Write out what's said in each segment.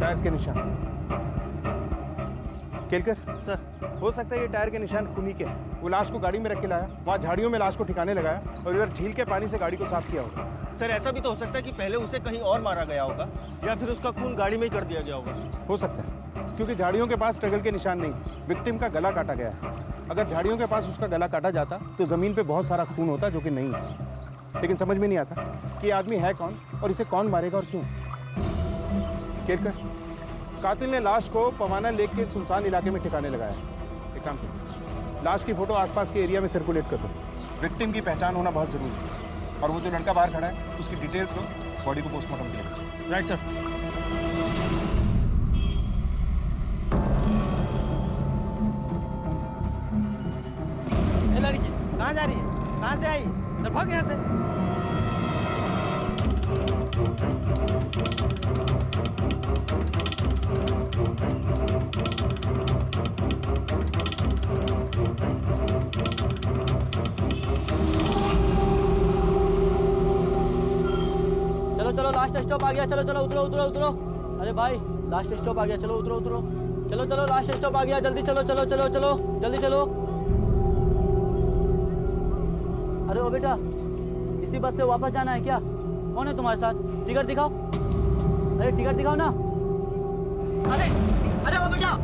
Tyres के निशान। Kelkar sir, हो सकता है ये टायर के निशान खूनी के हैं। वो लाश को गाड़ी में रख के लाया, वहाँ झाड़ियों में लाश को ठिकाने लगाया और इधर झील के पानी से गाड़ी को साफ किया होगा। सर ऐसा भी तो हो सकता है कि पहले उसे कहीं और मारा गया होगा या फिर उसका खून गाड़ी में ही कर दिया गया होगा। हो सकता है, क्योंकि झाड़ियों के पास स्ट्रगल के निशान नहीं, विक्टिम का गला काटा गया है। अगर झाड़ियों के पास उसका गला काटा जाता तो जमीन पे बहुत सारा खून होता, जो कि नहीं है। लेकिन समझ में नहीं आता कि ये आदमी है कौन और इसे कौन मारेगा और क्यों। केलकर, कातिल ने लाश को पवाना लेक के सुनसान इलाके में ठिकाने लगाया। एक काम करो, लाश की फोटो आसपास के एरिया में सर्कुलेट कर दो। विक्टिम की पहचान होना बहुत जरूरी है। और वो जो लड़का बाहर खड़ा है उसकी डिटेल्स लो, बॉडी को पोस्टमार्टम के लिए। Right sir. लड़की कहाँ जा रही है? कहाँ से आई? चल भाग यहाँ से। चलो चलो लास्ट स्टॉप आ गया, चलो चलो उतरो उतरो उतरो। अरे भाई लास्ट स्टॉप आ गया, चलो उतरो उतरो। चलो चलो लास्ट स्टॉप आ गया, जल्दी चलो चलो चलो चलो जल्दी चलो। अरे ओ बेटा, इसी बस से वापस जाना है क्या? कौन है तुम्हारे साथ? टिकट दिखाओ। अरे टिकट दिखाओ ना। अरे अरे ओ बेटा।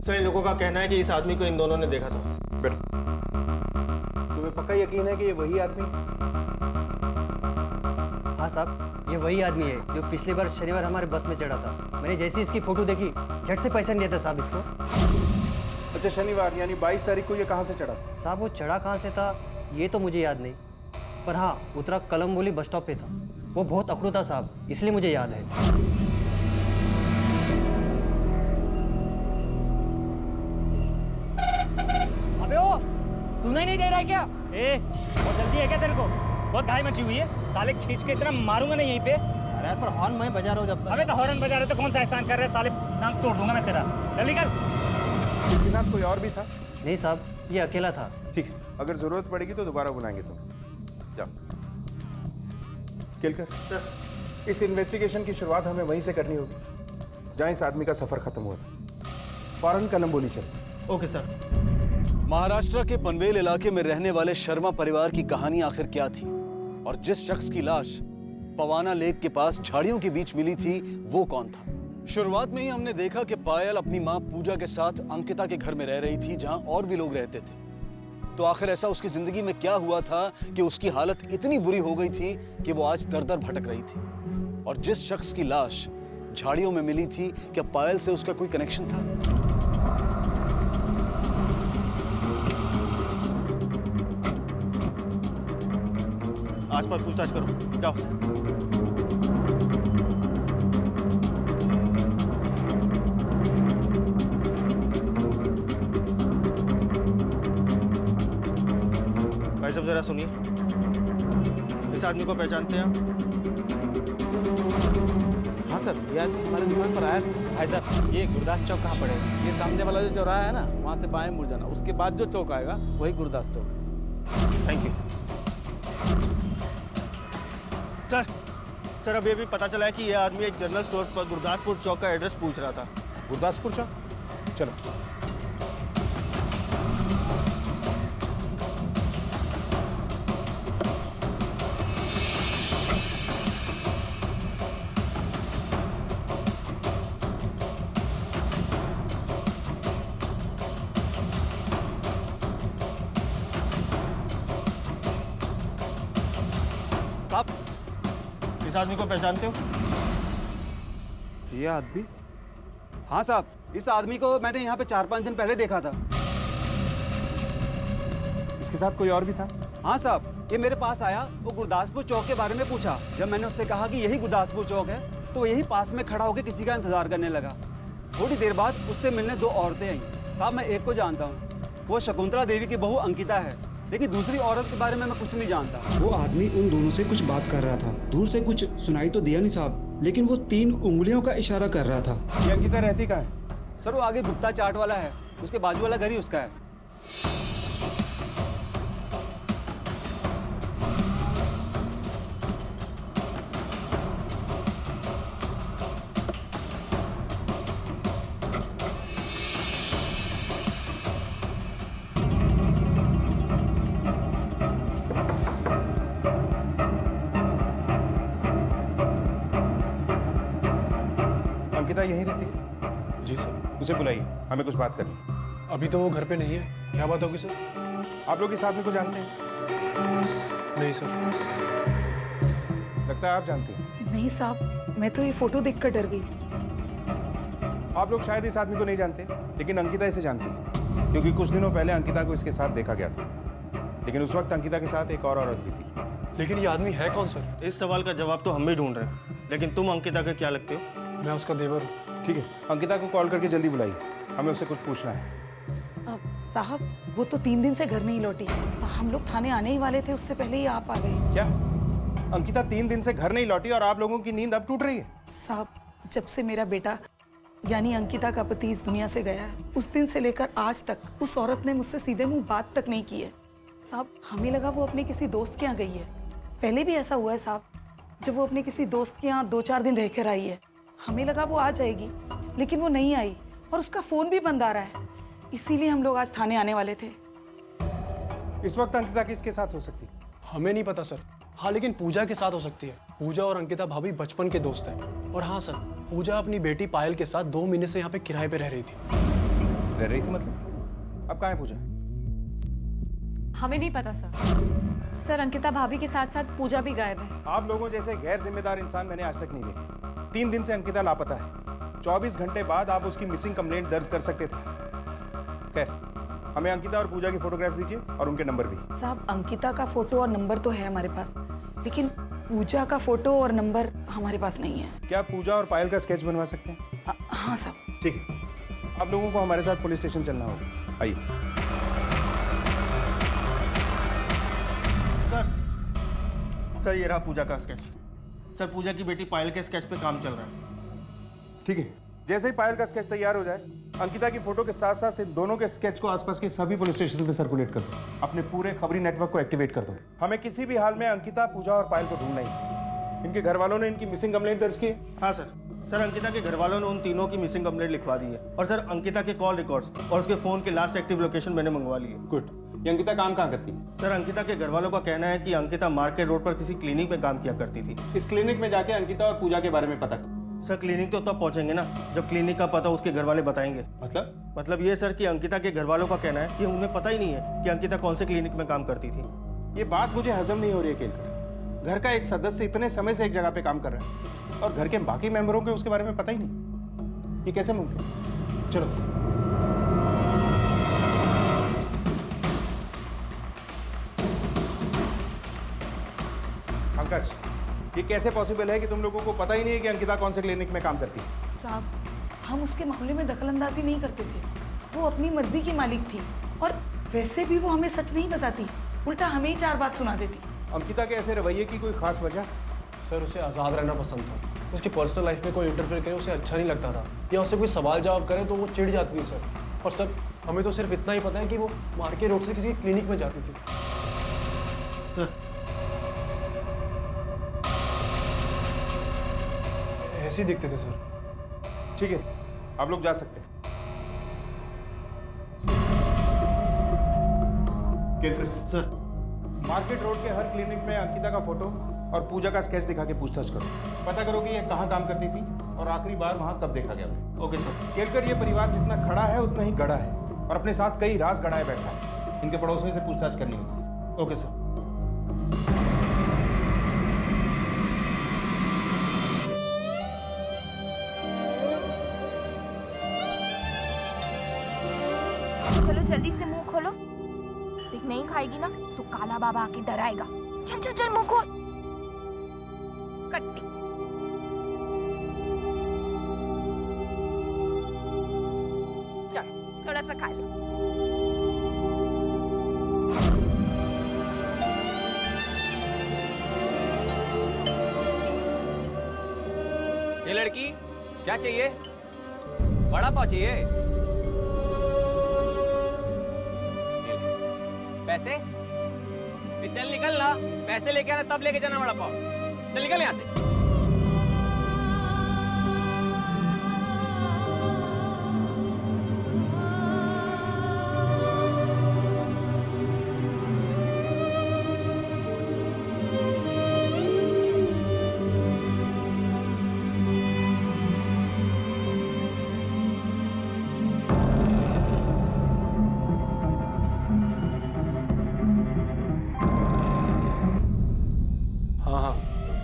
सर इन लोगों का कहना है कि इस आदमी को इन दोनों ने देखा था। बेटा, तुम्हें पक्का यकीन है कि ये वही आदमी? हाँ साहब, ये वही आदमी है जो पिछली बार शनिवार हमारे बस में चढ़ा था। मैंने जैसे ही इसकी फोटो देखी झट से पहचान लिया था साहब इसको। अच्छा, शनिवार यानी 22 तारीख को ये कहाँ से चढ़ा? साहब वो चढ़ा कहाँ से था ये तो मुझे याद नहीं, पर हाँ उतरा कलमबोली बस स्टॉप पे था। वो बहुत अकड़ू था साहब, इसलिए मुझे याद है। सुनाई नहीं दे रहा है क्या? बहुत जल्दी है क्या तेरे को? बहुत घाई मची हुई है, साले खींच के इतना मारूंगा ना यहीं पे। अरे यार पर हॉर्न मैं बजा रहा हूँ जब। अबे तो हॉर्न बजा रहे तो कौन सा एहसान कर रहे हैं? साले नाक तोड़ दूंगा मैं तेरा। जल्दी कर। इसके साथ कोई और भी था? नहीं साहब, ये अकेला था। ठीक है, अगर जरूरत पड़ेगी तो दोबारा बुलाएंगे तुम। जाओ। केलकर सर, इस इन्वेस्टिगेशन की शुरुआत हमें वहीं से करनी होगी जहां इस आदमी का सफर खत्म हुआ था। फौरन कलमबोली चल। Okay sir. महाराष्ट्र के पनवेल इलाके में रहने वाले शर्मा परिवार की कहानी आखिर क्या थी, और जिस शख्स की लाश पवाना लेक के पास झाड़ियों के बीच मिली थी वो कौन था? शुरुआत में ही हमने देखा कि पायल अपनी मां पूजा के साथ अंकिता के घर में रह रही थी, जहां और भी लोग रहते थे। तो आखिर ऐसा उसकी जिंदगी में क्या हुआ था कि उसकी हालत इतनी बुरी हो गई थी कि वो आज दर दर भटक रही थी? और जिस शख्स की लाश झाड़ियों में मिली थी, क्या पायल से उसका कोई कनेक्शन था? आसपास पूछताछ करो, जाओ। भाई साहब जरा सुनिए, इस आदमी को पहचानते हैं आप? हाँ सर, ये आदमी हमारे दुकान पर आया था। भाई साहब ये गुरदास चौक कहाँ पड़ेगा? ये सामने वाला जो चौराहा है ना, वहाँ से बाएं मुड़ जाना, उसके बाद जो चौक आएगा वही गुरदास चौक है। Thank you sir. अब ये भी पता चला है कि यह आदमी एक जनरल स्टोर पर गुरदासपुर चौक का एड्रेस पूछ रहा था। गुरदासपुर चौक? चलो। आप इस आदमी को पहचानते हो? ये आदमी? हाँ साहब, इस आदमी को मैंने यहाँ पे 4-5 दिन पहले देखा था। इसके साथ कोई और भी था? हाँ साहब, ये मेरे पास आया, वो गुरदासपुर चौक के बारे में पूछा। जब मैंने उससे कहा कि यही गुरदासपुर चौक है, तो वो यही पास में खड़ा होकर किसी का इंतजार करने लगा। थोड़ी देर बाद उससे मिलने 2 औरतें आई। साहब मैं एक को जानता हूँ, वो शकुंतला देवी की बहू अंकिता है। लेकिन दूसरी औरत के बारे में मैं कुछ नहीं जानता। वो आदमी उन दोनों से कुछ बात कर रहा था। दूर से कुछ सुनाई तो दिया नहीं साहब, लेकिन वो 3 उंगलियों का इशारा कर रहा था। ये अंकिता रहती कहाँ है? सर वो आगे गुप्ता चाट वाला है, उसके बाजू वाला घर ही उसका है। अंकिता यहीं रहती है? जी सर। उसे बुलाइए, हमें कुछ बात करनी है। अभी तो वो घर पे नहीं है। क्या बात होगी सर? आप लोग इस आदमी को जानते हैं? नहीं सर। लगता है आप जानते हैं। नहीं साहब, मैं तो ये फोटो देखकर डर गई। आप लोग शायद इस आदमी को नहीं जानते, लेकिन अंकिता इसे जानती है, क्योंकि कुछ दिनों पहले अंकिता को इसके साथ देखा गया था। लेकिन उस वक्त अंकिता के साथ एक और औरत भी थी। लेकिन ये आदमी है कौन सर? इस सवाल का जवाब तो हम भी ढूंढ रहे हैं, लेकिन तुम अंकिता के क्या लगते हो? मैं उसका देवर हूँ। ठीक है, अंकिता को कॉल करके जल्दी बुलाइए, हमें उससे कुछ पूछना है। साहब, वो तो 3 दिन से घर नहीं लौटी। हम लोग थाने आने ही वाले थे, उससे पहले ही आप आ गए। क्या अंकिता 3 दिन से घर नहीं लौटी और आप लोगों की नींद अब टूट रही है? साहब, जब से मेरा बेटा यानी अंकिता का पति इस दुनिया से गया है, उस दिन से लेकर आज तक उस औरत ने मुझसे सीधे मुंह बात तक नहीं की है। साहब, हमें लगा वो अपने किसी दोस्त के यहाँ गई है। पहले भी ऐसा हुआ है साहब, जब वो अपने किसी दोस्त के यहाँ 2-4 दिन रहकर आई है। हमें लगा वो आ जाएगी, लेकिन वो नहीं आई और उसका फ़ोन भी बंद आ रहा है। इसीलिए हम लोग आज थाने आने वाले थे। इस वक्त अंकिता किसके साथ हो सकती है? हमें नहीं पता सर। हाँ, लेकिन पूजा के साथ हो सकती है। पूजा और अंकिता भाभी बचपन के दोस्त हैं। और हाँ सर, पूजा अपनी बेटी पायल के साथ 2 महीने से यहाँ पे किराए पे रह रही थी। रह रही थी मतलब? अब कहाँ है पूजा? हमें नहीं पता सर। सर, अंकिता भाभी के साथ साथ पूजा भी गायब है। आप लोगों जैसे गैर जिम्मेदार इंसान मैंने आज तक नहीं देखे। 3 दिन से अंकिता लापता है। 24 घंटे बाद आप उसकी मिसिंग कंप्लेंट दर्ज कर सकते थे। खैर, हमें अंकिता और पूजा की फोटोग्राफ्स दीजिए और उनके नंबर भी। साहब, अंकिता का फोटो और नंबर तो है हमारे पास, लेकिन पूजा का फोटो और नंबर हमारे पास नहीं है। क्या पूजा और पायल का स्केच बनवा सकते हैं? हाँ साहब। ठीक है, आप लोगों को हमारे साथ पुलिस स्टेशन चलना होगा। आइए। सर ये रहा पूजा का स्केच। सर, पूजा की बेटी पायल के स्केच पे काम चल रहा है। ठीक है, जैसे ही पायल का स्केच तैयार हो जाए, अंकिता की फोटो के साथ साथ इन दोनों के स्केच को आसपास के सभी पुलिस स्टेशन पे सर्कुलेट कर दो। अपने पूरे खबरी नेटवर्क को एक्टिवेट कर दो। हमें किसी भी हाल में अंकिता, पूजा और पायल को ढूंढना ही। इनके घर वालों ने इनकी मिसिंग कंप्लेंट दर्ज की है? हाँ सर। सर, अंकिता के घर वालों ने उन तीनों की मिसिंग कंप्लेंट लिखवा दी है। और सर, अंकिता के कॉल रिकॉर्ड्स और उसके फोन के लास्ट एक्टिव लोकेशन मैंने मंगवा ली है। गुड। ये अंकिता काम कहाँ करती है? सर, अंकिता के घर वालों का कहना है कि अंकिता मार्केट रोड पर किसी क्लिनिक में काम किया करती थी। इस क्लिनिक में जाके अंकिता और पूजा के बारे में पता कर। सर, क्लिनिक तो तब पहुंचेंगे ना जब क्लिनिक का पता उसके घर वाले बताएंगे। मतलब ये सर कि अंकिता के घर वालों का कहना है कि उन्हें पता ही नहीं है कि अंकिता कौन से क्लिनिक में काम करती थी। ये बात मुझे हजम नहीं हो रही है केलकर। घर का एक सदस्य इतने समय से एक जगह पे काम कर रहा है और घर के बाकी मेंबरों को उसके बारे में पता ही नहीं। ये कैसे मुमकिन? चलो। पंकज, ये कैसे पॉसिबल है कि तुम लोगों को पता ही नहीं है कि अंकिता कौन से क्लिनिक में काम करती है? साहब, हम उसके मामले में दखलंदाजी नहीं करते थे। वो अपनी मर्जी की मालिक थी और वैसे भी वो हमें सच नहीं बताती, उल्टा हमें ही 4 बात सुना देती। अंकिता के ऐसे रवैये की कोई खास वजह? सर, उसे आज़ाद रहना पसंद था। उसकी पर्सनल लाइफ में कोई इंटरफेयर करे उसे अच्छा नहीं लगता था, या उससे कोई सवाल जवाब करे तो वो चिढ़ जाती थी सर। और सर, हमें तो सिर्फ इतना ही पता है कि वो मार्केट रोड से किसी क्लिनिक में जाती थी। ऐसे ही दिखते थे सर। ठीक है, आप लोग जा सकते हैं। केलकर सर, मार्केट रोड के हर क्लिनिक में अंकिता का फोटो और पूजा का स्केच दिखा के पूछताछ करो। पता करो कि ये कहाँ काम करती थी और आखिरी बार वहाँ कब देखा गया है। Okay sir. केलकर, ये परिवार जितना खड़ा है उतना ही गड़ा है और अपने साथ कई राज गड़ाए बैठा है। इनके पड़ोसियों से पूछताछ करनी होगी। Okay sir. चलो जल्दी से मुंह खोलो। देख, नहीं खाएगी ना तो काला बाबा आके डराएगा। चल चल चल, मुंह खोल। कट्टी। चल, थोड़ा सा खा ले। ये लड़की क्या चाहिए? बड़ा पाव चाहिए? ये ले। पैसे? ये चल निकल ना, पैसे लेके आना तब लेके जाना बड़ा पाव। चल निकल यहाँ से।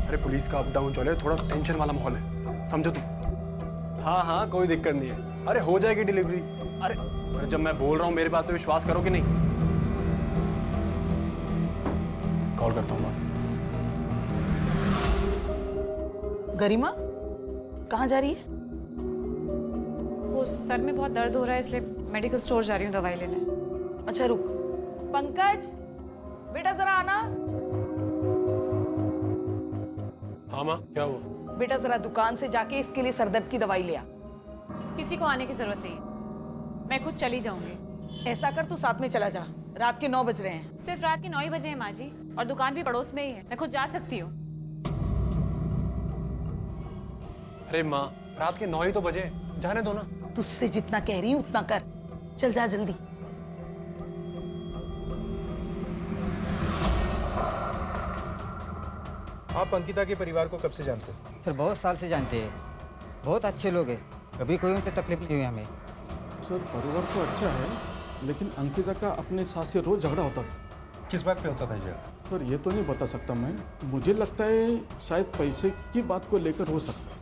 अरे पुलिस का अप डाउन चल रहा है, थोड़ा टेंशन वाला माहौल है, समझो तुम। हाँ हाँ कोई दिक्कत नहीं है, अरे हो जाएगी डिलीवरी। अरे जब मैं बोल रहा हूँ मेरे बात पे विश्वास करो कि नहीं। कॉल करता हूँ मैं। गरिमा कहाँ जा रही है? वो सर में बहुत दर्द हो रहा है इसलिए मेडिकल स्टोर जा रही हूँ दवाई लेने। अच्छा रुक। पंकज बेटा जरा आना। हाँ माँ क्या हुआ? बेटा जरा दुकान से जाके इसके लिए सरदर्द की दवाई ले आ। किसी को आने की जरूरत नहीं है, मैं खुद चली जाऊंगी। ऐसा कर तू साथ में चला जा, रात के 9 बज रहे हैं। सिर्फ रात के 9 ही बजे हैं माँ जी, और दुकान भी पड़ोस में ही है, मैं खुद जा सकती हूँ। अरे माँ रात के 9 ही तो बजे, जाने दो ना। तुझसे जितना कह रही हूँ उतना कर, चल जा जल्दी। आप अंकिता के परिवार को कब से जानते हो? सर बहुत साल से जानते हैं, बहुत अच्छे लोग हैं, कभी कोई उनसे तकलीफ नहीं हुई हमें। सर परिवार तो अच्छा है, लेकिन अंकिता का अपने साथ से रोज झगड़ा होता था। किस बात पे होता था झगड़ा? सर ये तो नहीं बता सकता मैं, मुझे लगता है शायद पैसे की बात को लेकर हो सकता है।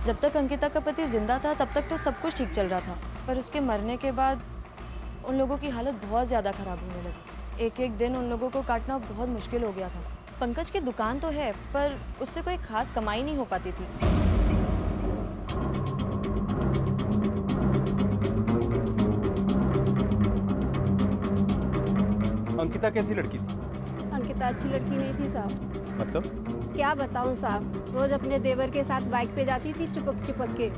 जब तक अंकिता का पति जिंदा था तब तक तो सब कुछ ठीक चल रहा था, पर उसके मरने के बाद उन लोगों की हालत बहुत ज़्यादा खराब होने लगी। एक एक दिन उन लोगों को काटना बहुत मुश्किल हो गया था। पंकज की दुकान तो है पर उससे कोई खास कमाई नहीं हो पाती थी। अंकिता कैसी लड़की थी? अंकिता अच्छी लड़की नहीं थी साहब। मतलब? क्या बताऊं साहब, रोज अपने देवर के साथ बाइक पे जाती थी चिपक चिपक के,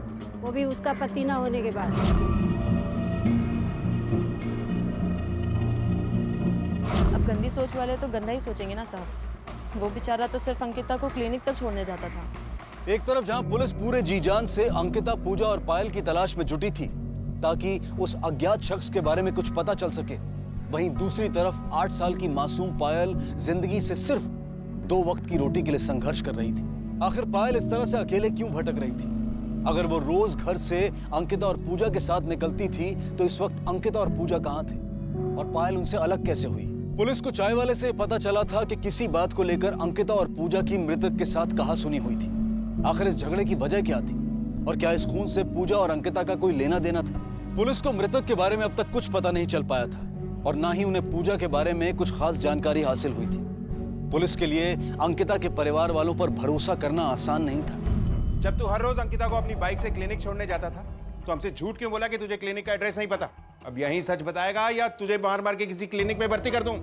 वो भी उसका पति ना होने के बाद। अब गंदी सोच वाले तो गंदा ही सोचेंगे ना साहब। वो बेचारा तो सिर्फ अंकिता को क्लिनिक तक छोड़ने जाता था। एक तरफ जहां पुलिस पूरे जी जान से अंकिता, पूजा और पायल की तलाश में जुटी थी ताकि उस अज्ञात शख्स के बारे में कुछ पता चल सके, वहीं दूसरी तरफ 8 साल की मासूम पायल जिंदगी से सिर्फ 2 वक्त की रोटी के लिए संघर्ष कर रही थी। आखिर पायल इस तरह से अकेले क्यों भटक रही थी? अगर वो रोज घर से अंकिता और पूजा के साथ निकलती थी तो इस वक्त अंकिता और पूजा कहाँ थे और पायल उनसे अलग कैसे हुई? पुलिस को चाय वाले से पता चला था कि किसी बात को लेकर अंकिता और पूजा की मृतक के साथ कहासुनी हुई थी। आखिर इस झगड़े की वजह क्या थी और क्या इस खून से पूजा और अंकिता का कोई लेना देना था? पुलिस को मृतक के बारे में अब तक कुछ पता नहीं चल पाया था और ना ही उन्हें पूजा के बारे में कुछ खास जानकारी हासिल हुई थी। पुलिस के लिए अंकिता के परिवार वालों पर भरोसा करना आसान नहीं था। जब तू हर रोज अंकिता को अपनी बाइक से क्लिनिक छोड़ने जाता था तो हमसे झूठ क्यों बोला कि तुझे क्लिनिक का एड्रेस नहीं पता? अब यही सच बताएगा या तुझे मार मार के किसी क्लिनिक में भर्ती कर दूं?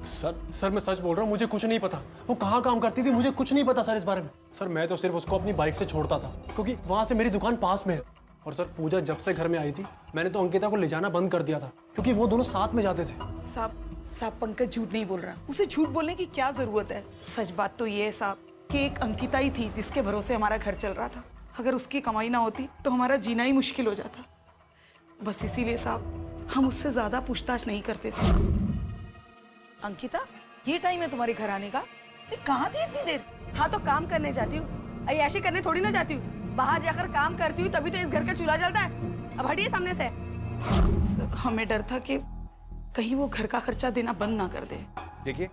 सर मैं सच बोल रहा हूँ, मुझे कुछ नहीं पता। वो कहाँ काम करती थी मुझे कुछ नहीं पता सर इस बारे में। सर मैं तो सिर्फ उसको अपनी बाइक से छोड़ता था क्योंकि वहां से मेरी दुकान पास में है। और सर पूजा जब से घर में आई थी मैंने तो अंकिता को ले जाना बंद कर दिया था क्योंकि वो दोनों साथ में जाते थे। साहब पंकज झूठ नहीं बोल रहा, उसे झूठ बोलने की क्या जरूरत है? सच बात तो ये है साहब कि एक अंकिता ही थी जिसके भरोसे हमारा घर चल रहा था। अगर उसकी कमाई ना होती तो हमारा जीना ही मुश्किल हो जाता। बस इसीलिए साहब हम उससे ज्यादा पूछताछ नहीं करते थे। अंकिता, ये टाइम है तुम्हारे घर आने का? कहाँ थी इतनी देर? हाँ तो काम करने जाती हूँ, अय्याशी करने थोड़ी ना जाती हूँ। बाहर जाकर काम करती हूँ तभी तो इस घर का चूल्हा जलता है। अब हटिए सामने से। हमें डर था कि कहीं वो घर का खर्चा देना बंद ना कर दे। देखिए,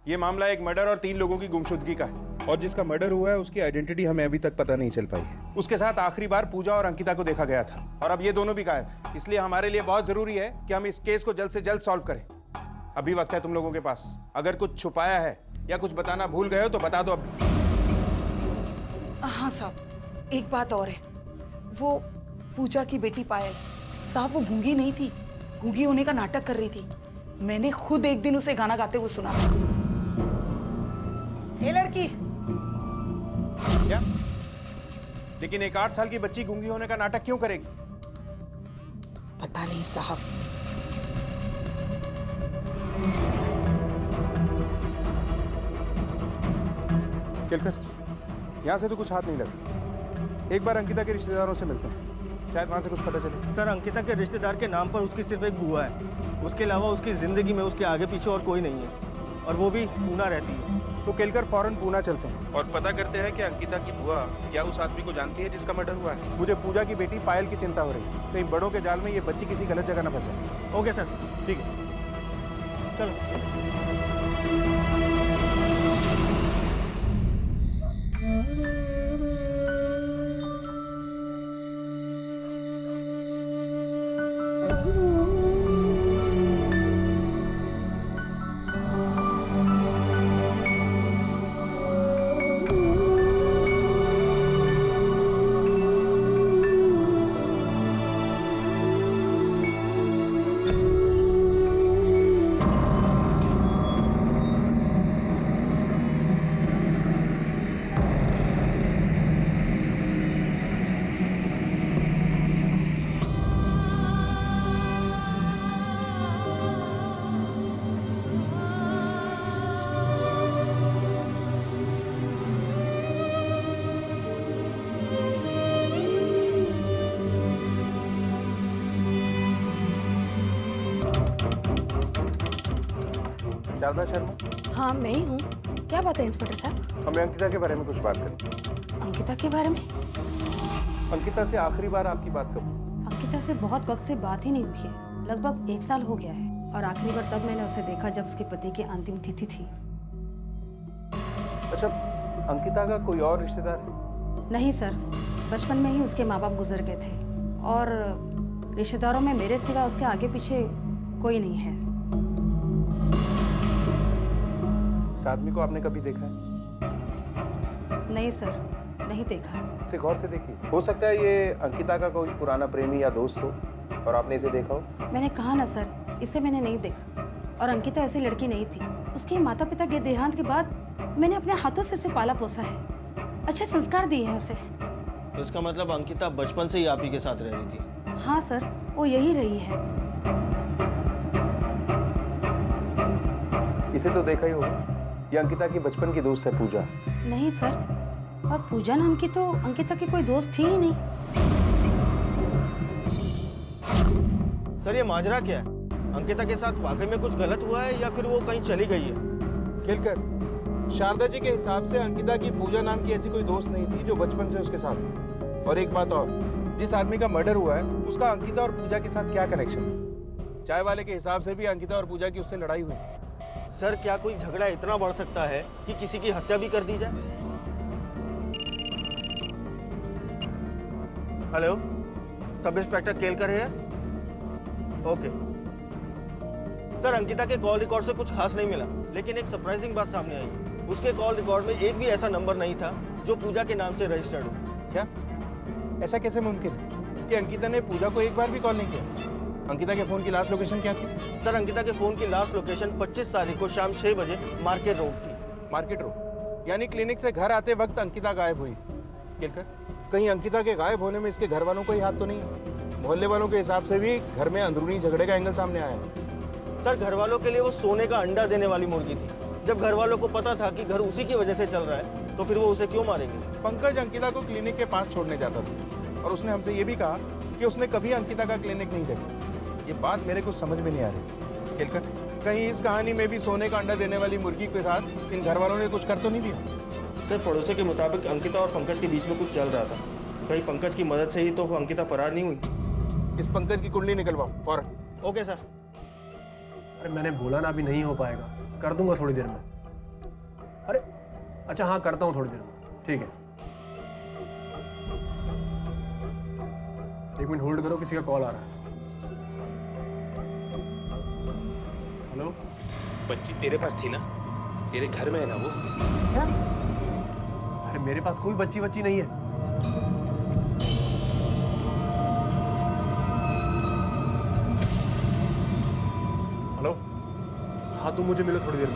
ये मामला एक मर्डर और 3 लोगों की गुमशुदगी का है और जिसका मर्डर हुआ है उसकी आइडेंटिटी हमें अभी तक पता नहीं चल पाई है। उसके साथ आखिरी बार पूजा और अंकिता को देखा गया था और अब ये दोनों भी गायब हैं। इसलिए हमारे लिए बहुत जरूरी है कि हम इस केस को जल्द से जल्द सॉल्व करें। अभी वक्त है तुम लोगों के पास। अगर कुछ छुपाया है या कुछ बताना भूल गए हो तो बता दो अभी। हाँ साहब, एक बात और है, वो पूजा की बेटी पायल साहब वो गूंगी नहीं थी, गूंगी होने का नाटक कर रही थी। मैंने खुद एक दिन उसे गाना गाते हुए सुना था। ए लड़की, क्या? लेकिन एक 8 साल की बच्ची गूंगी होने का नाटक क्यों करेगी? पता नहीं साहब। केलकर, यहाँ से तो कुछ हाथ नहीं लगा। एक बार अंकिता के रिश्तेदारों से मिलते हैं, शायद वहाँ से कुछ पता चले। सर, अंकिता के रिश्तेदार के नाम पर उसकी सिर्फ एक बुआ है। उसके अलावा उसकी ज़िंदगी में उसके आगे पीछे और कोई नहीं है, और वो भी पूना रहती है। तो केलकर फौरन पूना चलते हैं और पता करते हैं कि अंकिता की बुआ क्या उस आदमी को जानती है जिसका मर्डर हुआ है। मुझे पूजा की बेटी पायल की चिंता हो रही है, कहीं बड़ों के जाल में ये बच्ची किसी गलत जगह न फंसे। ओके सर, ठीक है, चलो। शारदा शर्मा। हाँ, मैं ही हूँ। क्या बात है इंस्पेक्टर साहब? हमें अंकिता के बारे में कुछ बात करनी। अंकिता के बारे में? अंकिता से आखिरी बार आपकी बात कब? अंकिता से बहुत वक्त से बात ही नहीं हुई है, लगभग 1 साल हो गया है। और आखिरी बार तब मैंने उसे देखा जब उसके पति की अंतिम तिथि थी। अच्छा, अंकिता का कोई और रिश्तेदार है? नहीं सर, बचपन में ही उसके माँ बाप गुजर गए थे, और रिश्तेदारों में मेरे सिवा उसके आगे पीछे कोई नहीं है। इस आदमी को आपने कभी देखा है? नहीं सर, नहीं देखा। इसे गौर से देखिए, हो सकता है ये अंकिता का कोई पुराना प्रेमी या दोस्त हो और आपने इसे देखा हो। मैंने कहा ना सर, इसे मैंने नहीं देखा। और अंकिता ऐसी लड़की नहीं थी। उसके माता पिता के देहांत के बाद मैंने अपने हाथों से उसे पाला पोसा है, अच्छे संस्कार दिए हैं उसे। तो इसका मतलब अंकिता बचपन से ही आप ही के साथ रह रही थी? हाँ सर, वो यही रही है। इसे तो देखा ही होगा, ये अंकिता की बचपन की दोस्त है पूजा। नहीं सर, और पूजा नाम की तो अंकिता की कोई दोस्त थी ही नहीं। सर, ये माजरा क्या है? अंकिता के साथ वाकई में कुछ गलत हुआ है या फिर वो कहीं चली गई है? केलकर, शारदा जी के हिसाब से अंकिता की पूजा नाम की ऐसी कोई दोस्त नहीं थी जो बचपन से उसके साथ थी। और एक बात और, जिस आदमी का मर्डर हुआ है उसका अंकिता और पूजा के साथ क्या कनेक्शन है? चाय वाले के हिसाब से भी अंकिता और पूजा की उससे लड़ाई हुई। सर, क्या कोई झगड़ा इतना बढ़ सकता है कि किसी की हत्या भी कर दी जाए? हेलो, सब इंस्पेक्टर केलकर है? ओके सर, अंकिता के कॉल रिकॉर्ड से कुछ खास नहीं मिला, लेकिन एक सरप्राइजिंग बात सामने आई। उसके कॉल रिकॉर्ड में एक भी ऐसा नंबर नहीं था जो पूजा के नाम से रजिस्टर्ड हो। क्या? ऐसा कैसे मुमकिन है कि अंकिता ने पूजा को एक बार भी कॉल नहीं किया? अंकिता के फोन की लास्ट लोकेशन क्या थी? सर, अंकिता के फोन की लास्ट लोकेशन 25 तारीख को शाम 6 बजे मार्केट रोड थी। मार्केट रोड, यानी क्लिनिक से घर आते वक्त अंकिता गायब हुई। केलकर, कहीं अंकिता के गायब होने में इसके घर वालों को ही हाथ तो नहीं है? मोहल्ले वालों के हिसाब से भी घर में अंदरूनी झगड़े का एंगल सामने आया है। सर, घर वालों के लिए वो सोने का अंडा देने वाली मुर्गी थी। जब घर वालों को पता था कि घर उसी की वजह से चल रहा है, तो फिर वो उसे क्यों मारेंगे? पंकज अंकिता को क्लिनिक के पास छोड़ने जाता था और उसने हमसे ये भी कहा कि उसने कभी अंकिता का क्लिनिक नहीं देखा। ये बात मेरे को समझ में नहीं आ रही। केलकर, कहीं इस कहानी में भी सोने का अंडा देने वाली मुर्गी के साथ इन घर वालों ने कुछ कर तो नहीं दिया? सर, पड़ोसी के मुताबिक अंकिता और पंकज के बीच में कुछ चल रहा था। कहीं पंकज की मदद से ही तो अंकिता फरार नहीं हुई। इस पंकज की कुंडली निकलवाओ फौरन। Okay sir. अरे मैंने बोला ना अभी नहीं हो पाएगा, कर दूंगा थोड़ी देर में। अरे अच्छा हाँ, करता हूँ थोड़ी देर में, ठीक है। 1 मिनट होल्ड करो, किसी का कॉल आ रहा है। हेलो, बच्ची तेरे पास थी ना? तेरे घर में है ना वो? क्या? अरे मेरे पास कोई बच्ची नहीं है। हेलो, हाँ तुम मुझे मिलो थोड़ी देर में।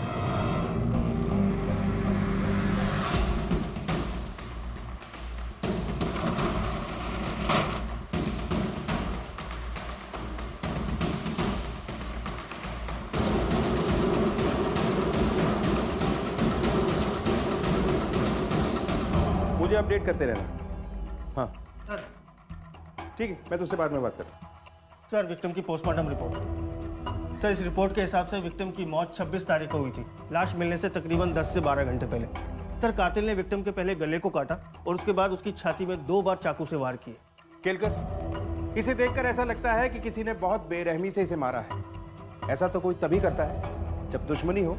मुझे अपडेट करते रहना। हाँ ठीक है, मैं तुझसे बाद में बात करता हूँ। सर विक्टिम की पोस्टमार्टम रिपोर्ट। सर इस रिपोर्ट के हिसाब से विक्टिम की मौत 26 तारीख को हुई थी, लाश मिलने से तकरीबन 10 से 12 घंटे पहले। सर कातिल ने विक्टिम के पहले गले को काटा और उसके बाद उसकी छाती में 2 बार चाकू से वार किए। केलकर, इसे देखकर ऐसा लगता है कि किसी ने बहुत बेरहमी से इसे मारा है। ऐसा तो कोई तभी करता है जब दुश्मनी हो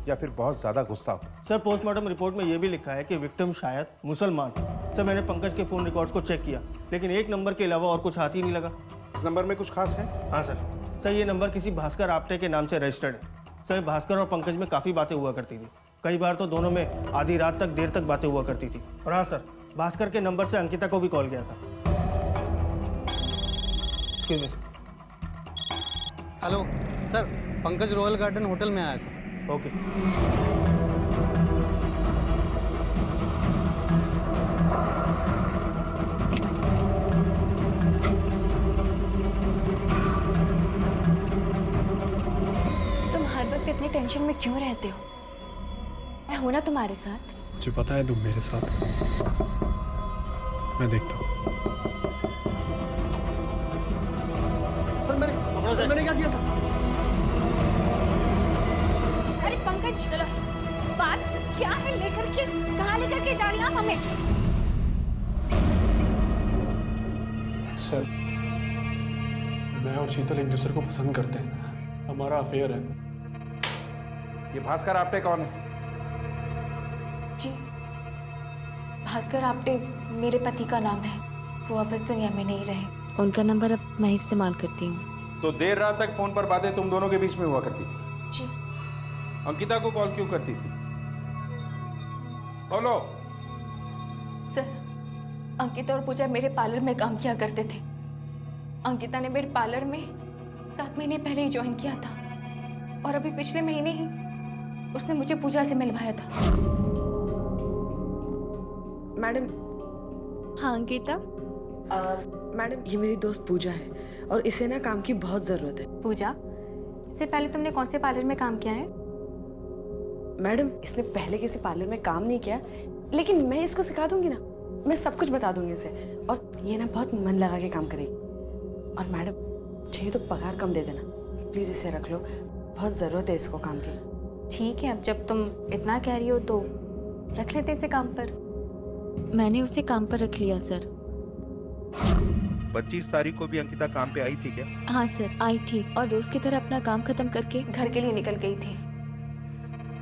या फिर बहुत ज्यादा गुस्सा हो। सर पोस्टमार्टम रिपोर्ट में यह भी लिखा है कि विक्टिम शायद मुसलमान। सर मैंने पंकज के फ़ोन रिकॉर्ड्स को चेक किया, लेकिन एक नंबर के अलावा और कुछ हाथ ही नहीं लगा। इस नंबर में कुछ खास है? हाँ सर ये नंबर किसी भास्कर आपटे के नाम से रजिस्टर्ड है। सर भास्कर और पंकज में काफ़ी बातें हुआ करती थी, कई बार तो दोनों में आधी रात तक देर तक बातें हुआ करती थी। और हाँ सर, भास्कर के नंबर से अंकिता को भी कॉल गया था। Hello sir, Pankaj royal garden hotel में आया सर। ओके। तुम हर वक्त इतनी टेंशन में क्यों रहते हो? मैं हूं ना तुम्हारे साथ। मुझे पता है तुम मेरे साथ। मैं देखता हूँ। सर मैंने क्या किया सर? अरे पंकज चलो, बात क्या है? लेकर के कहाँ लेकर के जा रही हैं आप हमें? सर मैं और शीतल एक दूसरे को पसंद करते हैं, हमारा अफेयर है। ये भास्कर आपटे कौन है? जी, भास्कर आपटे मेरे पति का नाम है। वो अब इस दुनिया में नहीं रहे। उनका नंबर अब मैं इस्तेमाल करती हूँ। तो देर रात तक फोन पर बातें तुम दोनों के बीच में हुआ करती थी? जी। अंकिता को कॉल क्यों करती थी? बोलो। सर, अंकिता और पूजा मेरे पार्लर में काम किया करते थे। अंकिता ने मेरे पार्लर में 7 महीने पहले ही ज्वाइन किया था और अभी पिछले महीने ही उसने मुझे पूजा से मिलवाया था। मैडम। हाँ अंकिता। मैडम ये मेरी दोस्त पूजा है और इसे ना काम की बहुत ज़रूरत है। पूजा, इससे पहले तुमने कौन से पार्लर में काम किया है? मैडम इसने पहले किसी पार्लर में काम नहीं किया, लेकिन मैं इसको सिखा दूंगी ना, मैं सब कुछ बता दूंगी इसे और ये ना बहुत मन लगा के काम करेगी। और मैडम चाहिए तो पगार कम दे देना, प्लीज़ इसे रख लो, बहुत ज़रूरत है इसको काम की। ठीक है, अब जब तुम इतना कह रही हो तो रख लेते इसे काम पर। मैंने उसे काम पर रख लिया सर। 25 तारीख को भी अंकिता काम पे आई थी क्या? हाँ सर, आई थी और रोज की तरह अपना काम खत्म करके घर के लिए निकल गई थी,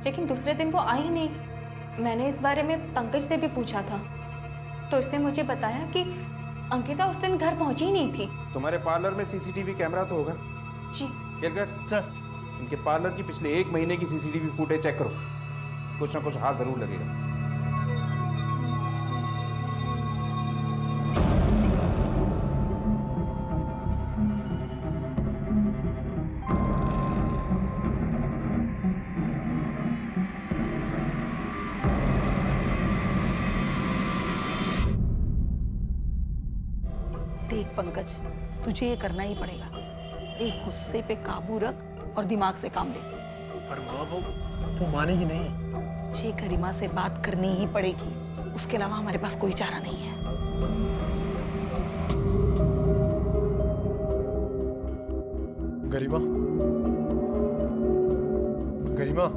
लेकिन दूसरे दिन वो आई नहीं। मैंने इस बारे में पंकज से भी पूछा था तो उसने मुझे बताया कि अंकिता उस दिन घर पहुंची ही नहीं थी। तुम्हारे पार्लर में सीसीटीवी कैमरा तो होगा? जी। केलकर सर, इनके पार्लर की पिछले 1 महीने की सीसीटीवी फुटेज चेक करो, कुछ ना कुछ हाथ जरूर लगेगा। देख पंकज, तुझे ये करना ही पड़ेगा। अरे गुस्से पे काबू रख और दिमाग से काम ले। पर माँ वो मानेगी नहीं। तुझे गरिमा से बात करनी ही पड़ेगी, उसके अलावा हमारे पास कोई चारा नहीं है। गरिमा, गरिमा,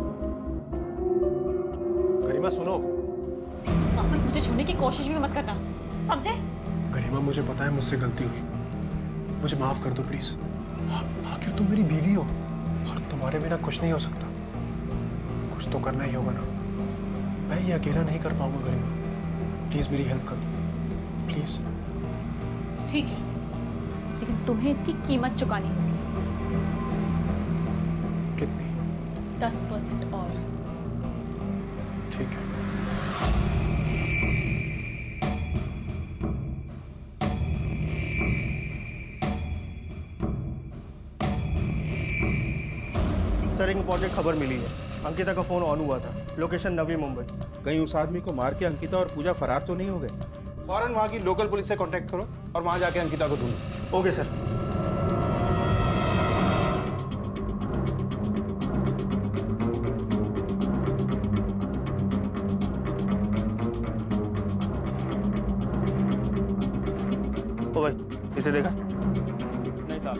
गरिमा सुनो। वापस मुझे छूने की कोशिश भी मत करना, समझे? गरिमा मुझे पता है मुझसे गलती हुई, मुझे माफ कर दो प्लीज। आखिर तुम मेरी बीवी हो और तुम्हारे बिना कुछ नहीं हो सकता। कुछ तो करना ही होगा ना, मैं ये अकेला नहीं कर पाऊंगा। गरिमा प्लीज मेरी हेल्प कर दो, प्लीज। ठीक है, लेकिन तुम्हें इसकी कीमत चुकानी होगी। कितनी? 10% और। ठीक है। सर एक इंपॉर्टेंट खबर मिली है। अंकिता का फोन ऑन हुआ था, लोकेशन नवी मुंबई। कहीं उस आदमी को मार के अंकिता और पूजा फरार तो नहीं हो गए? फौरन वहाँ की लोकल पुलिस से कांटेक्ट करो और वहाँ जाके अंकिता को ढूंढो। Okay sir. ओ भाई, इसे देखा? नहीं साहब।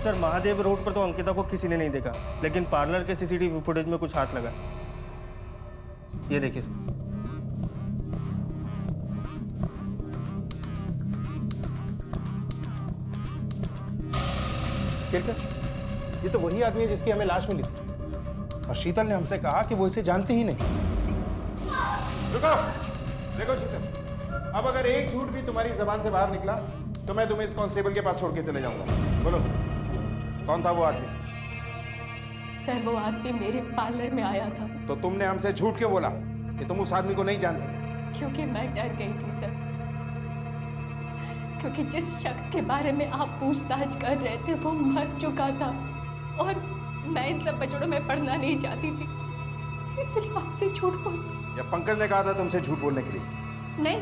सर महादेव रोड पर तो अंकिता को किसी ने नहीं देखा, लेकिन पार्लर के सीसीटीवी फुटेज में कुछ हाथ लगा। ये देखिए सर। केलकर, ये तो वही आदमी है जिसकी हमें लाश मिली थी और शीतल ने हमसे कहा कि वो इसे जानते ही नहीं। रुको, देखो शीतल, अब अगर एक झूठ भी तुम्हारी जबान से बाहर निकला तो मैं तुम्हें इस कांस्टेबल के पास छोड़ के चले जाऊंगा। बोलो, कौन था वो आदमी? सर वो आदमी मेरे पार्लर में आया था। तो तुमने हमसे झूठ क्यों बोला कि तुम उस आदमी को नहीं जानती? क्योंकि मैं डर गई थी सर, क्योंकि जिस शख्स के बारे में आप पूछताछ कर रहे थे वो मर चुका था और मैं इन सब बचड़ों में पढ़ना नहीं चाहती थी, इसलिए आपसे झूठ बोली। या पंकज ने कहा था तुमसे झूठ बोलने के लिए? नहीं,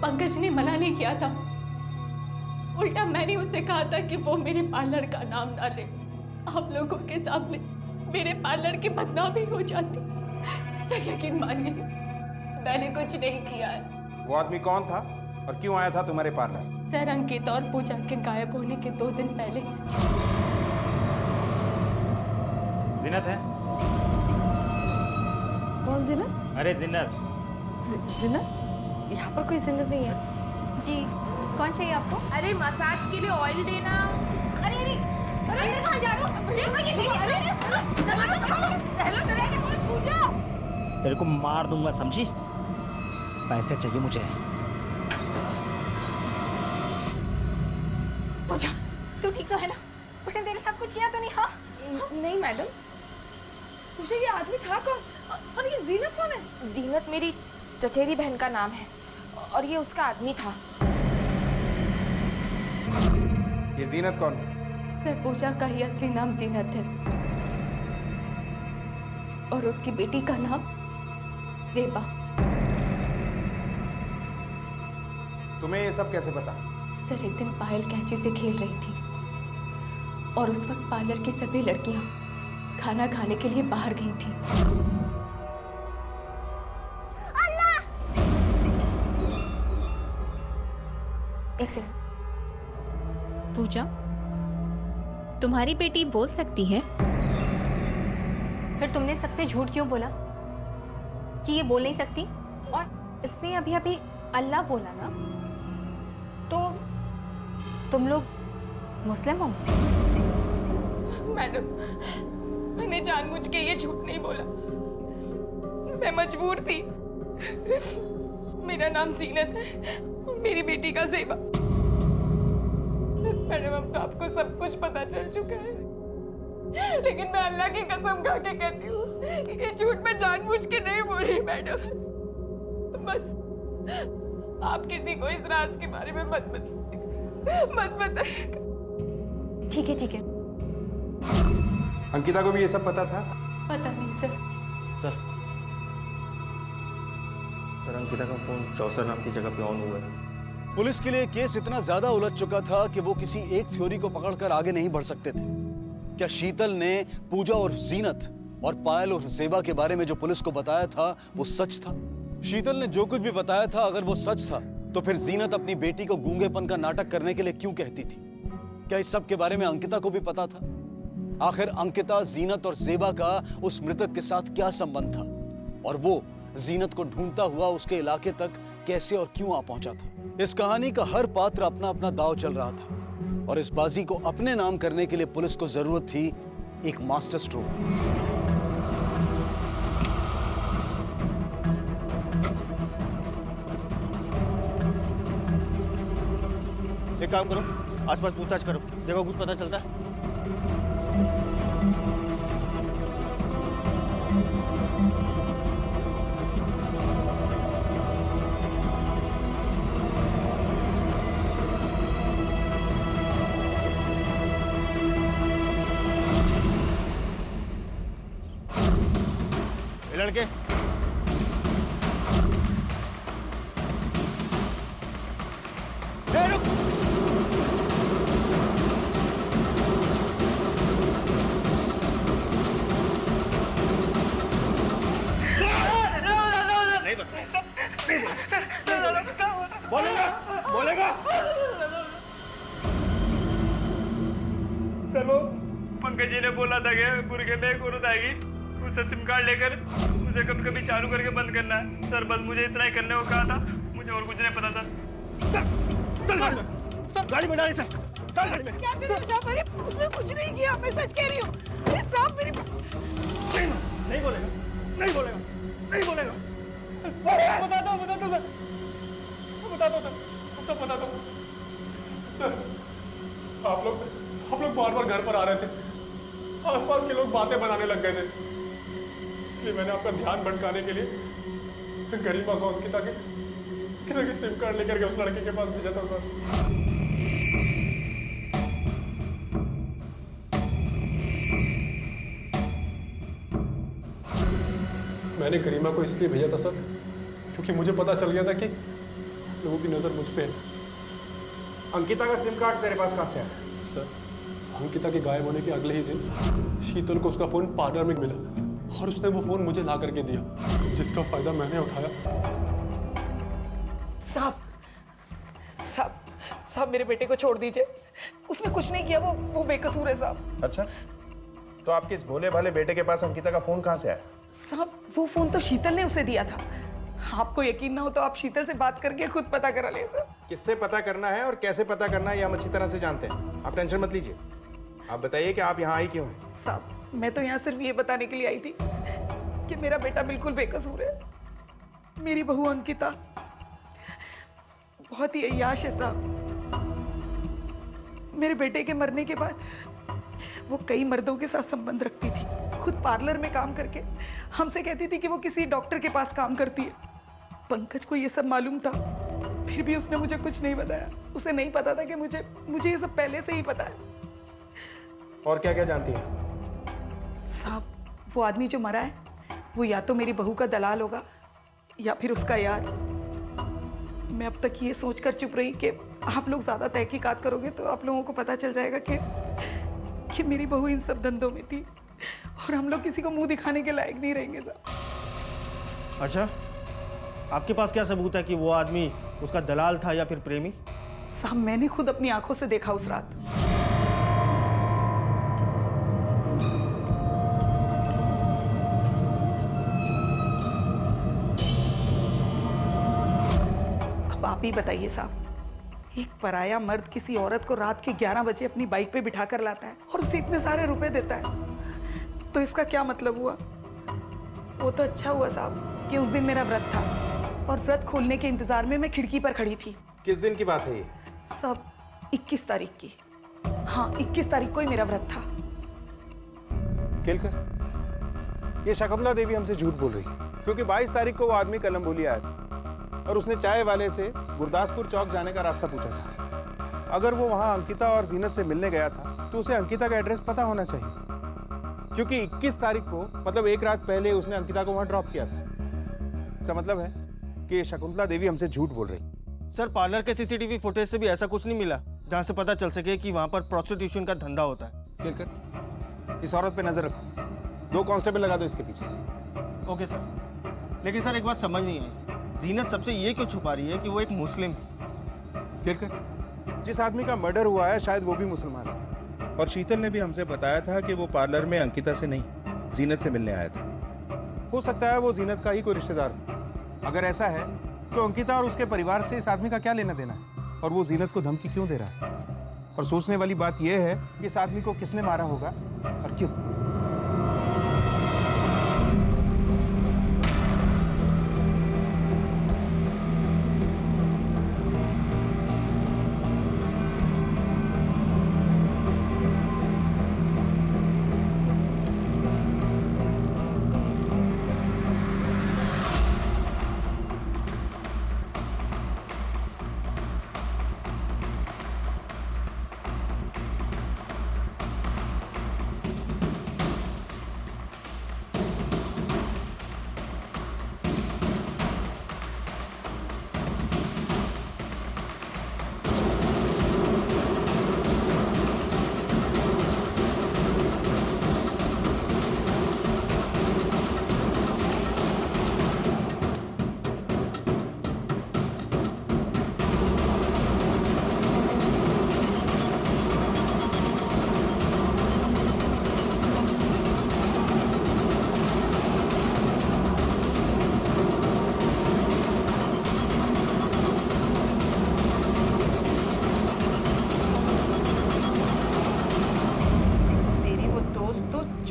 पंकज ने मना नहीं किया था, उल्टा मैंने उसे कहा था कि वो मेरे पार्लर का नाम ना ले। आप लोगों के सामने मेरे पार्लर की बदनामी हो जाती। सर यकीन मानिए, मैंने कुछ नहीं किया है। वो आदमी कौन था और क्यों आया था तुम्हारे पार्लर? सर अंकिता और पूजा के गायब होने के 2 दिन पहले। जिन्नत है? कौन जिन्नत? अरे जिन्नत। जिन्नत? यहाँ पर कोई जिन्नत नहीं है। जी, कौन चाहिए आपको? अरे मसाज के लिए ऑयल देना। अरे अरे अरे अंदर कहाँ जा रहे हो? ये ले हेलो पूजा। तेरे को मार दूंगा, समझी? पैसे चाहिए मुझे। पूजा, तू ठीक तो है ना? उसने तेरे साथ कुछ किया तो नहीं? हाँ? नहीं मैडम। मुझे ये आदमी था कौन? और ये जीनत कौन है? जीनत मेरी चचेरी बहन का नाम है और ये उसका आदमी था। ये जीनत कौन है? सर पूजा का ही असली नाम जीनत है और उसकी बेटी का नाम ज़ेबा। तुम्हें ये सब कैसे पता? सर एक दिन पायल कैंची से खेल रही थी और उस वक्त पार्लर की सभी लड़कियां खाना खाने के लिए बाहर गई थी। एक सेकंड। पूजा, तुम्हारी बेटी बोल सकती है? फिर तुमने सबसे झूठ क्यों बोला कि ये बोल नहीं सकती? और इसने अभी अभी अल्लाह बोला ना, तो तुम लोग मुस्लिम हो? मैडम, मैंने जानबूझ के ये झूठ नहीं बोला, मैं मजबूर थी। मेरा नाम जीनत है और मेरी बेटी का ज़ेबा। मैडम अब तो आपको सब कुछ पता चल चुका है, लेकिन मैं अल्लाह की कसम खा के कहती हूँ ये झूठ मैं जानबूझ के नहीं बोल रही मैडम। बस आप किसी को इस राज के बारे में मत बताइएगा। ठीक है ठीक है। अंकिता को भी ये सब पता था? पता नहीं सर। सर अंकिता का फोन चौसर नाम की जगह पे ऑन हुआ है। पुलिस के लिए केस इतना ज्यादा उलझ चुका था कि वो किसी एक थ्योरी को पकड़कर आगे नहीं बढ़ सकते थे। क्या शीतल ने पूजा और जीनत और पायल और ज़ेबा के बारे में जो पुलिस को बताया था वो सच था? शीतल ने जो कुछ भी बताया था अगर वो सच था तो फिर जीनत अपनी बेटी को गूंगेपन का नाटक करने के लिए क्यों कहती थी? क्या इस सब के बारे में अंकिता को भी पता था? आखिर अंकिता, जीनत और ज़ेबा का उस मृतक के साथ क्या संबंध था और वो जीनत को ढूंढता हुआ उसके इलाके तक कैसे और क्यों आ पहुंचा था? इस कहानी का हर पात्र अपना अपना दांव चल रहा था और इस बाजी को अपने नाम करने के लिए पुलिस को जरूरत थी एक मास्टर स्ट्रोक। एक काम करो, आसपास पूछताछ करो, देखो कुछ पता चलता है। लड़के बोलेगा बोलेगा सर वो पंकज जी ने बोला था कि गुरगे में एक औरत आएगी, उससे सिम कार्ड लेकर उसे कभी कभी चालू करके बंद करना है। सर बस मुझे इतना ही करने को कहा था, मुझे और कुछ नहीं पता था। सर गाड़ी में डाली सर, चल गाड़ी में। क्या करूं साहब, अरे उसने कुछ नहीं किया, मैं सच कह रही हूँ। अरे साहब मेरी नहीं बोलेगा, नहीं बोलेगा, नहीं बोलेगा। बता दो सर, बता दो सर, सब बता दो सर। आप लोग बार बार घर पर आ रहे थे, आसपास के लोग बातें बनाने लग गए थे, इसलिए मैंने आपका ध्यान भटकाने के लिए गरिमा को अंकिता की सिम कार्ड लेकर के उस लड़के के पास भेजा था सर। मैंने गरिमा को इसलिए भेजा था सर क्योंकि मुझे पता चल गया था कि लोगों की नजर मुझ पे है। अंकिता का सिम कार्ड तेरे पास कहाँ से आया? सर अंकिता के गायब होने के अगले ही दिन शीतल को उसका फोन पार्लर में मिला और उसने वो फोन मुझे ला करके दिया, जिसका फायदा मैंने उठाया। साहब मेरे बेटे को छोड़ दीजिए, उसने कुछ नहीं किया, वो बेकसूर है साहब। अच्छा, तो आपके इस भोले भाले बेटे के पास अंकिता का फोन कहाँ से आया? साहब वो फोन तो शीतल ने उसे दिया था। आपको यकीन ना हो तो आप शीतल से बात करके खुद पता करा ले सर। किससे पता करना है और कैसे पता करना है ये हम अच्छी तरह से जानते हैं, आप टेंशन मत लीजिए। आप बताइए कि आप यहाँ आई क्यों हैं? साहब मैं तो यहाँ सिर्फ ये बताने के लिए आई थी कि मेरा बेटा बिल्कुल बेकसूर है। मेरी बहू अंकिता बहुत ही अय्याश है साहब। मेरे बेटे के मरने के बाद वो कई मर्दों के साथ संबंध रखती थी, खुद पार्लर में काम करके हमसे कहती थी कि वो किसी डॉक्टर के पास काम करती है। पंकज को ये सब मालूम था, फिर भी उसने मुझे कुछ नहीं बताया। उसे नहीं पता था कि मुझे ये सब पहले से ही पता है। और क्या क्या जानती है? साहब वो आदमी जो मरा है वो या तो मेरी बहू का दलाल होगा या फिर उसका यार। मैं अब तक ये सोचकर चुप रही कि आप लोग ज्यादा तहकीकात करोगे तो आप लोगों को पता चल जाएगा कि मेरी बहू इन सब धंधों में थी और हम लोग किसी को मुंह दिखाने के लायक नहीं रहेंगे साहब। अच्छा, आपके पास क्या सबूत है कि वो आदमी उसका दलाल था या फिर प्रेमी? साहब मैंने खुद अपनी आंखों से देखा उस रात। अब आप ही बताइए साहब, एक पराया मर्द किसी औरत को रात के 11 बजे अपनी बाइक पे बिठा कर लाता है और उसे इतने सारे रुपए देता है, तो इसका क्या मतलब हुआ? वो तो अच्छा हुआ साहब कि उस दिन मेरा व्रत था और व्रत खोलने के इंतजार में मैं खिड़की पर खड़ी थी। किस दिन की बात है ये? सब 21 तारीख की। हाँ 21 तारीख को ही मेरा व्रत था। केलकर, ये शकुंतला देवी हमसे झूठ बोल रही है क्योंकि 22 तारीख को वो आदमी कलम बोली आया था और उसने चाय वाले से गुरदासपुर चौक जाने का रास्ता पूछा था। अगर वो वहाँ अंकिता और जीनत से मिलने गया था तो उसे अंकिता का एड्रेस पता होना चाहिए क्योंकि 21 तारीख को मतलब एक रात पहले उसने अंकिता को वहाँ ड्रॉप किया था। इसका मतलब है कि शकुंतला देवी हमसे झूठ बोल रही। सर पार्लर के सीसीटीवी फुटेज से भी ऐसा कुछ नहीं मिला जहाँ से पता चल सके कि वहाँ पर प्रोस्टिट्यूशन का धंधा होता है। केलकर, इस औरत पे नजर रखो, 2 कांस्टेबल लगा दो इसके पीछे। ओके सर, लेकिन सर एक बात समझ नहीं आई, जीनत सबसे ये क्यों छुपा रही है कि वो एक मुस्लिम है? केलकर, जिस आदमी का मर्डर हुआ है शायद वो भी मुसलमान है और शीतल ने भी हमसे बताया था कि वो पार्लर में अंकिता से नहीं जीनत से मिलने आया था। हो सकता है वो जीनत का ही कोई रिश्तेदार हो। अगर ऐसा है तो अंकिता और उसके परिवार से इस आदमी का क्या लेना देना है और वो जीनत को धमकी क्यों दे रहा है? और सोचने वाली बात यह है कि इस आदमी को किसने मारा होगा और क्यों।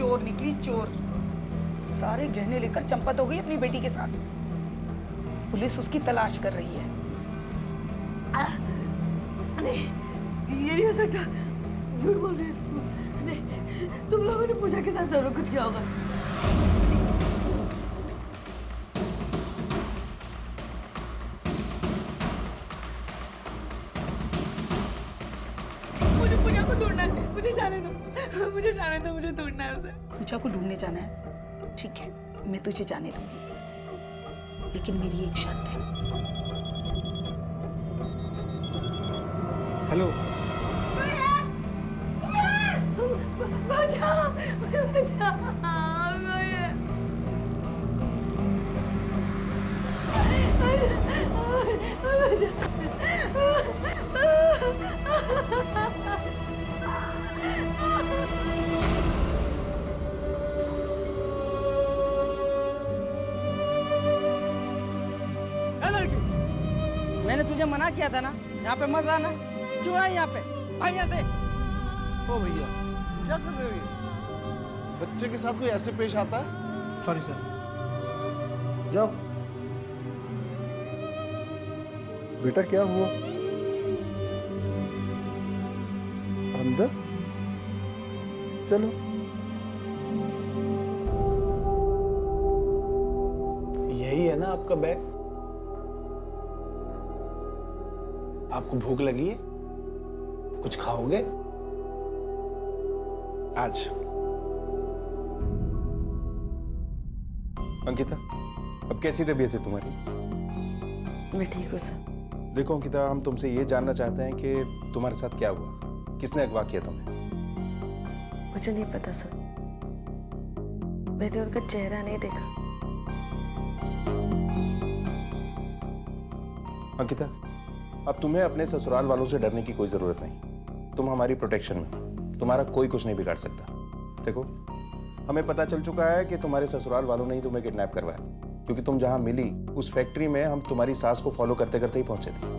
चोर निकली चोर। सारे गहने लेकर चंपत हो गई अपनी बेटी के साथ। पुलिस उसकी तलाश कर रही है। नहीं, ये नहीं हो सकता। झूठ बोल रहे हो। नहीं, तुम लोगों ने पूजा के साथ जरूर कुछ किया होगा। मुझे पूजा को ढूंढना है। मुझे जाने दो। मुझे जाने दो। मुझे ढूंढना है उसे। पूजा को ढूंढने जाना है? ठीक है, मैं तुझे जाने दूंगी, लेकिन मेरी एक शर्त है। हेलो, मैंने तुझे मना किया था ना, यहाँ पे मत रहना। क्यों है यहाँ पे? भाई यहाँ से। ओ भैया, क्या कर रहे हो ये? बच्चे के साथ कोई ऐसे पेश आता है? Sorry sir. जाओ। बेटा क्या हुआ? अंदर चलो। यही है ना आपका बैग? आपको भूख लगी है? कुछ खाओगे? आज अंकिता, अब कैसी तबीयत है तुम्हारी? मैं ठीक हूँ सर। देखो अंकिता, हम तुमसे ये जानना चाहते हैं कि तुम्हारे साथ क्या हुआ, किसने अगवा किया तुम्हें? मुझे नहीं पता सर, मैंने उनका चेहरा नहीं देखा। अंकिता, अब तुम्हें अपने ससुराल वालों से डरने की कोई जरूरत नहीं। तुम हमारी प्रोटेक्शन में, तुम्हारा कोई कुछ नहीं बिगाड़ सकता। देखो, हमें पता चल चुका है कि तुम्हारे ससुराल वालों ने ही तुम्हें किडनैप करवाया, क्योंकि तुम जहां मिली उस फैक्ट्री में हम तुम्हारी सास को फॉलो करते करते ही पहुंचे थे।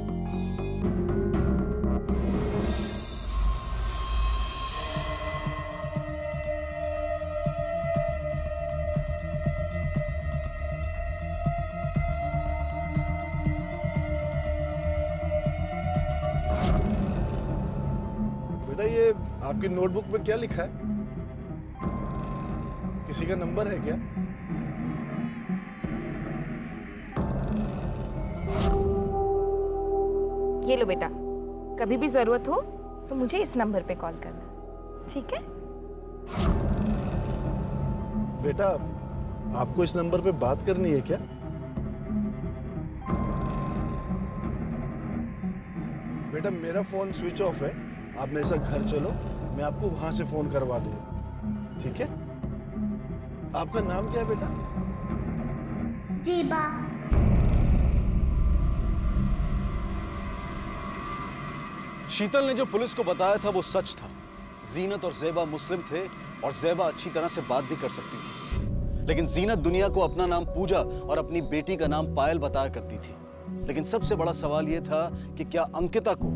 बेटा, ये आपकी नोटबुक में क्या लिखा है? किसी का नंबर है क्या? ये लो बेटा, कभी भी जरूरत हो तो मुझे इस नंबर पे कॉल करना, ठीक है? बेटा, आपको इस नंबर पे बात करनी है क्या? बेटा, मेरा फोन स्विच ऑफ है। आप मेरे साथ घर चलो, मैं आपको वहां से फोन करवा दूंगा, ठीक है? आपका नाम क्या है बेटा? जीबा। शीतल ने जो पुलिस को बताया था वो सच था। जीनत और ज़ेबा मुस्लिम थे और ज़ेबा अच्छी तरह से बात भी कर सकती थी, लेकिन जीनत दुनिया को अपना नाम पूजा और अपनी बेटी का नाम पायल बताया करती थी। लेकिन सबसे बड़ा सवाल यह था कि क्या अंकिता को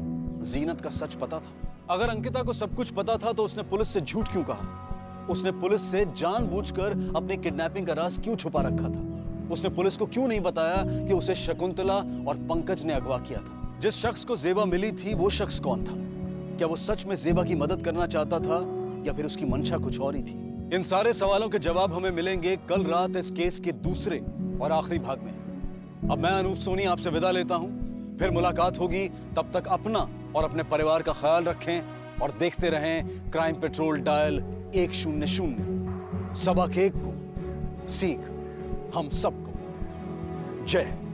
जीनत का सच पता था? अगर अंकिता को सब कुछ पता था तो उसने पुलिस से झूठ क्यों कहा? उसने पुलिस से जानबूझकर अपनी किडनैपिंग का राज क्यों छुपा रखा था? उसने पुलिस को क्यों नहीं बताया कि उसे शकुंतला और पंकज ने अगवा किया था? जिस शख्स को ज़ेबा मिली थी वो शख्स कौन था? क्या वो सच में ज़ेबा की मदद करना चाहता था या फिर उसकी मंशा कुछ और ही थी? इन सारे सवालों के जवाब हमें मिलेंगे कल रात इस केस के दूसरे और आखिरी भाग में। अब मैं अनूप सोनी आपसे विदा लेता हूं, फिर मुलाकात होगी। तब तक अपना और अपने परिवार का ख्याल रखें और देखते रहें क्राइम पेट्रोल डायल 100। सबक एक को सीख हम सबको। जय हिंद।